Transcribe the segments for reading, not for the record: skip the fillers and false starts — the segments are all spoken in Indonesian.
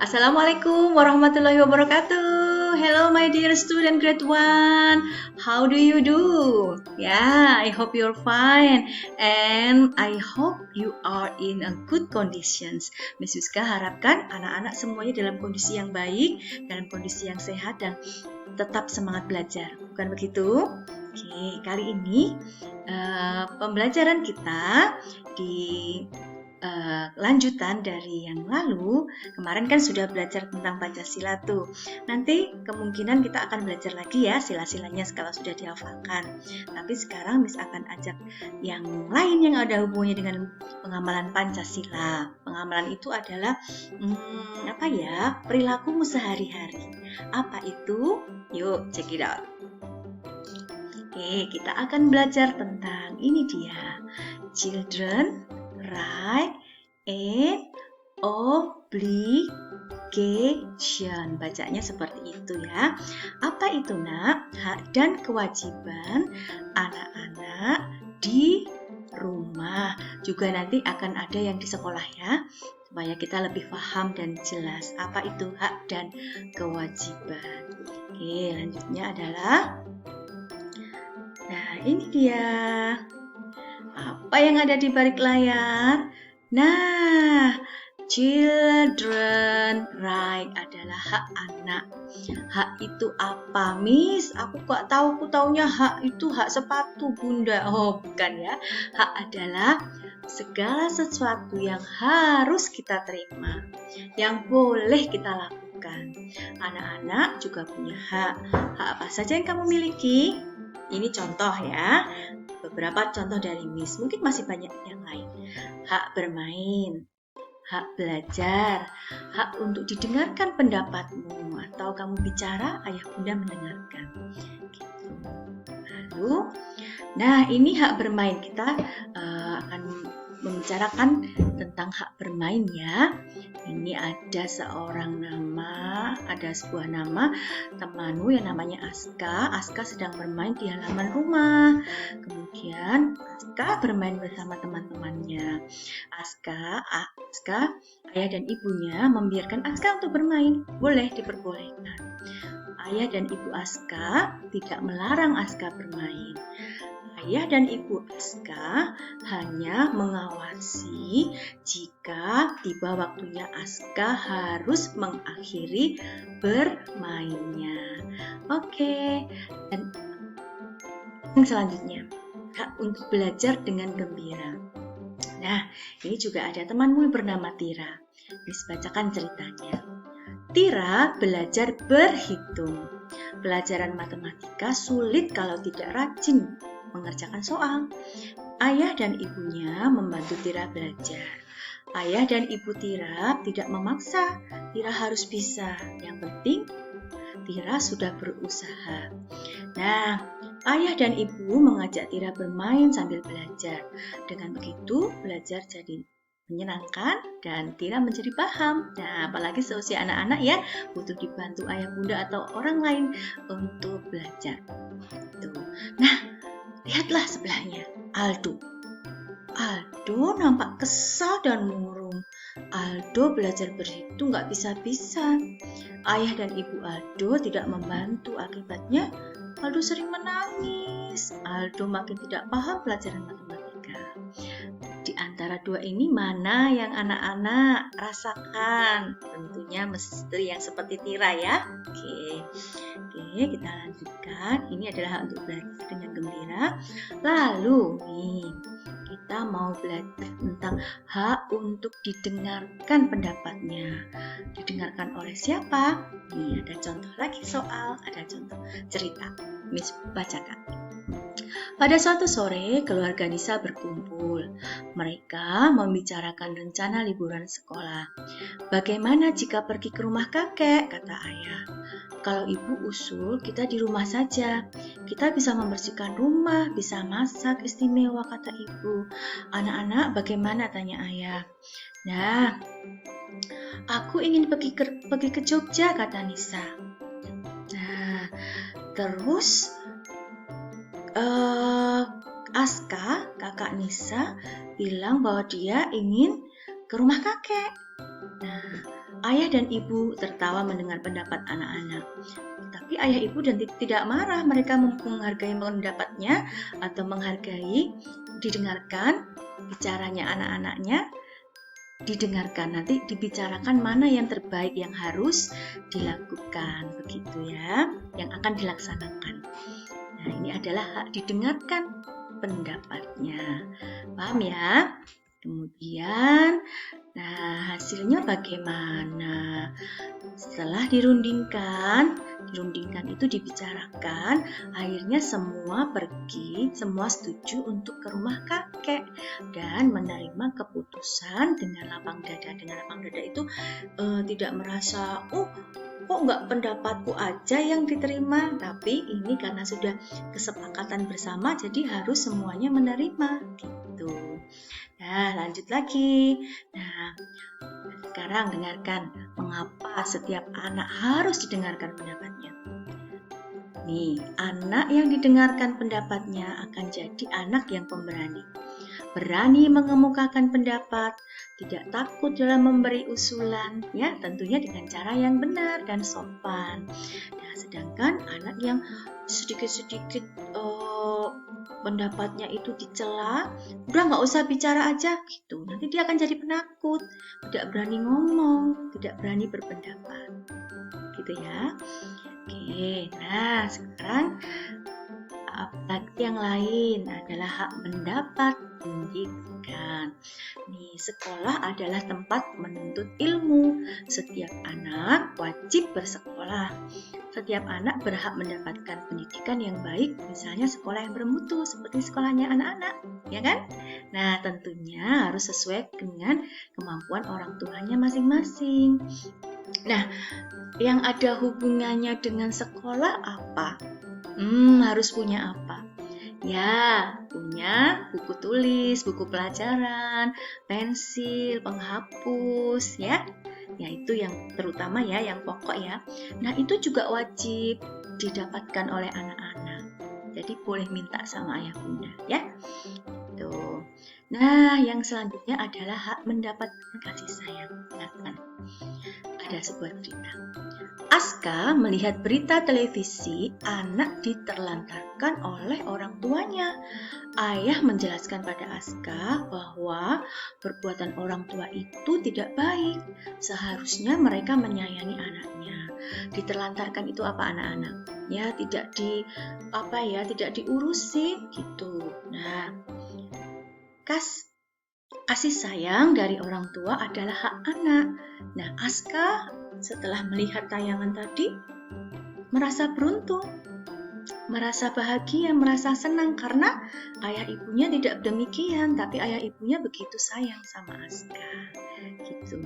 Assalamualaikum warahmatullahi wabarakatuh. Hello my dear student grade 1. How do you do? I hope you're fine and I hope you are in a good conditions. Miss Yuska harapkan anak-anak semuanya dalam kondisi yang baik, dalam kondisi yang sehat dan tetap semangat belajar. Bukan begitu? Oke, kali ini pembelajaran kita di lanjutan dari yang lalu. Kemarin kan sudah belajar tentang Pancasila tuh. Nanti kemungkinan kita akan belajar lagi ya sila-silanya kalau sudah dihafalkan. Tapi sekarang Miss akan ajak yang lain yang ada hubungannya dengan pengamalan Pancasila. Pengamalan itu adalah perilakumu sehari-hari. Apa itu? Yuk check it out. Oke, kita akan belajar tentang ini dia. Children write an obligation. Bacanya seperti itu ya. Apa itu nak? Hak dan kewajiban anak-anak di rumah. Juga nanti akan ada yang di sekolah ya. Supaya kita lebih paham dan jelas apa itu hak dan kewajiban. Oke, lanjutnya adalah ini dia. Apa yang ada di balik layar? Nah, children right adalah hak anak. Hak itu apa, Miss? Aku kok tahu, aku taunya hak itu hak sepatu, Bunda. Oh, bukan ya. Hak adalah segala sesuatu yang harus kita terima, yang boleh kita lakukan. Anak-anak juga punya hak. Hak apa saja yang kamu miliki? Ini contoh ya. Beberapa contoh dari Miss, mungkin masih banyak yang lain. Hak bermain, hak belajar, hak untuk didengarkan pendapatmu, atau kamu bicara, ayah bunda mendengarkan. Gitu. Lalu, ini hak bermain. Kita akan membicarakan tentang hak bermain ya. Ini ada sebuah nama temanmu yang namanya Aska. Aska sedang bermain di halaman rumah. Kemudian Aska bermain bersama teman-temannya. Aska, ayah dan ibunya membiarkan Aska untuk bermain. Boleh, diperbolehkan. Ayah dan ibu Aska tidak melarang Aska bermain. Ayah dan ibu Aska hanya mengawasi jika tiba waktunya Aska harus mengakhiri bermainnya. Oke, dan yang selanjutnya, hak untuk belajar dengan gembira. Nah, ini juga ada temanmu bernama Tira. Miss bacakan ceritanya. Tira belajar berhitung. Pelajaran matematika sulit kalau tidak rajin mengerjakan soal. Ayah dan ibunya membantu Tira belajar. Ayah dan ibu Tira tidak memaksa Tira harus bisa. Yang penting Tira sudah berusaha. Nah, ayah dan ibu mengajak Tira bermain sambil belajar. Dengan begitu, belajar jadi menyenangkan dan Tira menjadi paham. Nah, apalagi seusia anak-anak ya, butuh dibantu ayah bunda atau orang lain untuk belajar. Tuh. Nah, lihatlah sebelahnya, Aldo. Aldo nampak kesal dan murung. Aldo belajar berhitung gak bisa-bisa. Ayah dan ibu Aldo tidak membantu. Akibatnya, Aldo sering menangis. Aldo makin tidak paham pelajaran matematika. Di antara dua ini mana yang anak-anak rasakan? Tentunya mesti yang seperti Tira ya. Oke, kita lanjutkan. Ini adalah hak untuk belajar dengan gembira. Lalu nih, kita mau belajar tentang hak untuk didengarkan pendapatnya. Didengarkan oleh siapa? Nih ada contoh lagi soal, ada contoh cerita. Miss bacakan. Pada suatu sore, keluarga Nisa berkumpul. Mereka membicarakan rencana liburan sekolah. Bagaimana jika pergi ke rumah kakek, kata ayah. Kalau ibu usul, kita di rumah saja. Kita bisa membersihkan rumah, bisa masak istimewa, kata ibu. Anak-anak bagaimana, tanya ayah. Nah, aku ingin pergi ke Jogja, kata Nisa. Nah, terus Aska, kakak Nisa, bilang bahwa dia ingin ke rumah kakek. Nah, Ayah dan ibu tertawa mendengar pendapat anak-anak. Tapi ayah ibu dan tidak marah, mereka menghargai pendapatnya atau menghargai didengarkan bicaranya anak-anaknya, didengarkan, nanti dibicarakan mana yang terbaik yang harus dilakukan, begitu ya, yang akan dilaksanakan. Nah, ini adalah hak didengarkan pendapatnya. Paham ya? Kemudian, nah hasilnya bagaimana? Setelah dirundingkan itu dibicarakan, akhirnya semua pergi, semua setuju untuk ke rumah kakek dan menerima keputusan dengan lapang dada. Dengan lapang dada itu tidak merasa, kok nggak pendapatku aja yang diterima, tapi ini karena sudah kesepakatan bersama, jadi harus semuanya menerima gitu. Nah, lanjut lagi. Nah, sekarang dengarkan mengapa setiap anak harus didengarkan pendapatnya. Nih, anak yang didengarkan pendapatnya akan jadi anak yang pemberani. Berani mengemukakan pendapat, tidak takut dalam memberi usulan, ya tentunya dengan cara yang benar dan sopan. Nah, sedangkan anak yang sedikit-sedikit pendapatnya itu dicela, udah nggak usah bicara aja gitu. Nanti dia akan jadi penakut, tidak berani ngomong, tidak berani berpendapat, gitu ya. Oke, nah sekarang yang lain adalah hak mendapat pendidikan. Nih, sekolah adalah tempat menuntut ilmu. Setiap anak wajib bersekolah. Setiap anak berhak mendapatkan pendidikan yang baik, misalnya sekolah yang bermutu seperti sekolahnya anak-anak, ya kan? Nah, tentunya harus sesuai dengan kemampuan orang tuanya masing-masing. Nah, yang ada hubungannya dengan sekolah apa? Harus punya apa? Ya, punya buku tulis, buku pelajaran, pensil, penghapus, ya. Ya, itu yang terutama ya, yang pokok ya. Nah, itu juga wajib didapatkan oleh anak-anak. Jadi boleh minta sama ayah bunda, ya. Tuh. Nah, yang selanjutnya adalah hak mendapatkan kasih sayang. Dengarkan. Ada sebuah cerita. Aska melihat berita televisi, anak diterlantarkan oleh orang tuanya. Ayah menjelaskan pada Aska bahwa perbuatan orang tua itu tidak baik. Seharusnya mereka menyayangi anaknya. Diterlantarkan itu apa anak-anak? Ya, tidak diurusin gitu. Nah, kasih sayang dari orang tua adalah hak anak. Nah, Aska setelah melihat tayangan tadi merasa beruntung, merasa bahagia, merasa senang karena ayah ibunya tidak demikian, tapi ayah ibunya begitu sayang sama Aska. Gitu.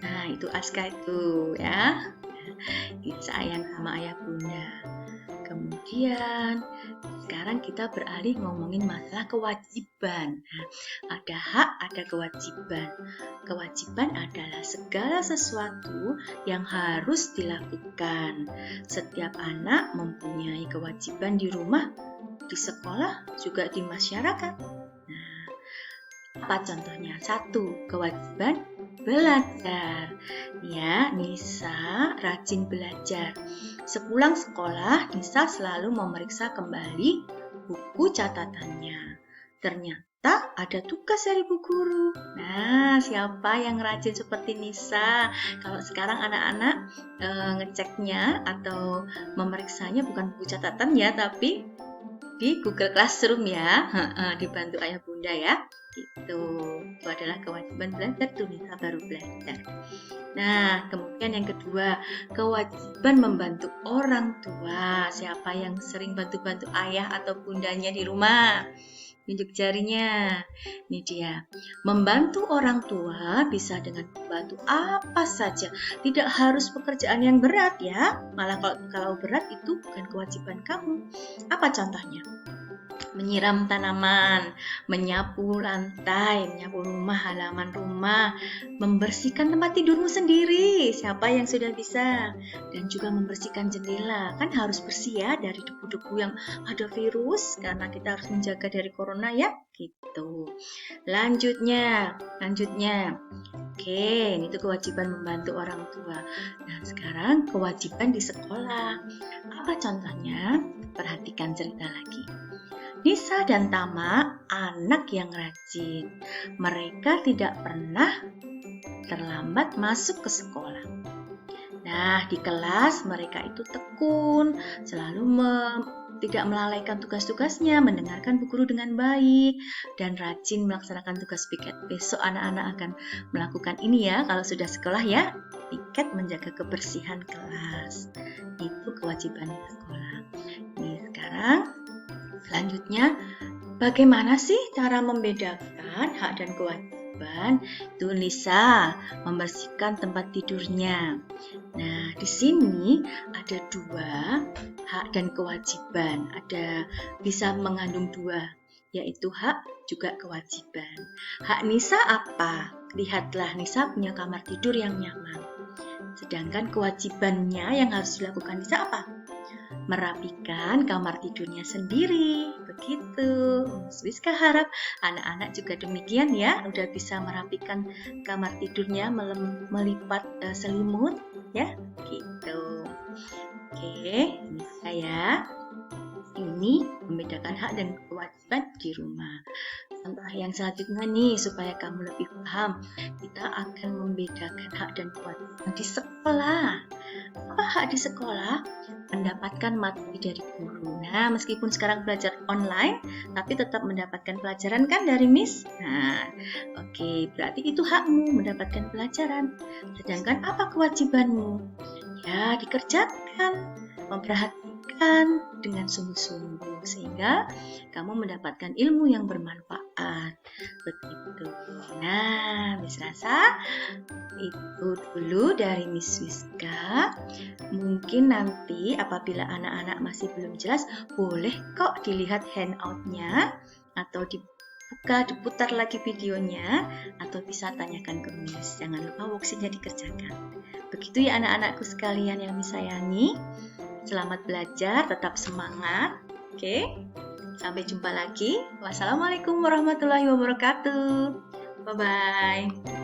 Nah, itu Aska itu ya. Sayang sama ayah bunda. Kemudian sekarang kita beralih ngomongin masalah kewajiban. Nah, ada hak, ada kewajiban. Kewajiban adalah segala sesuatu yang harus dilakukan. Setiap anak mempunyai kewajiban di rumah, di sekolah, juga di masyarakat. Nah, apa contohnya? 1. Kewajiban belajar. Ya, Nisa rajin belajar. Sepulang sekolah, Nisa selalu memeriksa kembali buku catatannya. Ternyata ada tugas dari Bu Guru. Nah, siapa yang rajin seperti Nisa? Kalau sekarang anak-anak ngeceknya atau memeriksanya bukan buku catatan ya, tapi di Google Classroom ya, dibantu ayah bunda ya. Itu adalah kewajiban belajar tuh, Nisa baru belajar. Nah, kemudian yang kedua, kewajiban membantu orang tua. Siapa yang sering bantu-bantu ayah atau bundanya di rumah? Tunjuk jarinya. Ini dia. Membantu orang tua bisa dengan membantu apa saja. Tidak harus pekerjaan yang berat ya. Malah kalau berat itu bukan kewajiban kamu. Apa contohnya? menyiram tanaman, menyapu lantai, menyapu rumah, halaman rumah, membersihkan tempat tidurmu sendiri, siapa yang sudah bisa, dan juga membersihkan jendela, kan harus bersih ya dari debu-debu yang ada virus, karena kita harus menjaga dari corona ya, gitu. Lanjutnya, oke, ini tuh kewajiban membantu orang tua. Nah, sekarang kewajiban di sekolah. Apa contohnya? Perhatikan cerita lagi. Nisa dan Tama anak yang rajin. Mereka tidak pernah terlambat masuk ke sekolah. Nah, di kelas mereka itu tekun, selalu tidak melalaikan tugas-tugasnya, mendengarkan bu guru dengan baik, dan rajin melaksanakan tugas piket. Besok anak-anak akan melakukan ini ya, kalau sudah sekolah ya, piket menjaga kebersihan kelas. Itu kewajiban di sekolah. Ini sekarang selanjutnya, bagaimana sih cara membedakan hak dan kewajiban? Itu Nisa membersihkan tempat tidurnya. Nah, di sini ada dua, hak dan kewajiban. Ada bisa mengandung dua, yaitu hak juga kewajiban. Hak Nisa apa? Lihatlah, Nisa punya kamar tidur yang nyaman. Sedangkan kewajibannya yang harus dilakukan Nisa apa? Merapikan kamar tidurnya sendiri. Begitu. Rizka harap anak-anak juga demikian ya, udah bisa merapikan kamar tidurnya, melipat selimut ya, gitu. Oke, ini saya. Ini membedakan hak dan kewajiban di rumah. Contoh yang selanjutnya nih, supaya kamu lebih paham, kita akan membedakan hak dan kewajiban di sekolah. Apa hak di sekolah? Mendapatkan materi dari guru. Nah, meskipun sekarang belajar online, tapi tetap mendapatkan pelajaran kan dari Miss? Nah, oke, berarti itu hakmu mendapatkan pelajaran. Sedangkan apa kewajibanmu? Ya, dikerjakan, memperhatikan dengan sungguh-sungguh, sehingga kamu mendapatkan ilmu yang bermanfaat. Begitu. Nah, Miss rasa itu dulu dari Miss Wiska. Mungkin nanti apabila anak-anak masih belum jelas, boleh kok dilihat handout-nya atau diputar lagi videonya, atau bisa tanyakan ke Miss. Jangan lupa worksheet-nya dikerjakan. Begitu ya anak-anakku sekalian yang Miss sayangi. Selamat belajar, tetap semangat. Oke, sampai jumpa lagi. Wassalamualaikum warahmatullahi wabarakatuh. Bye-bye.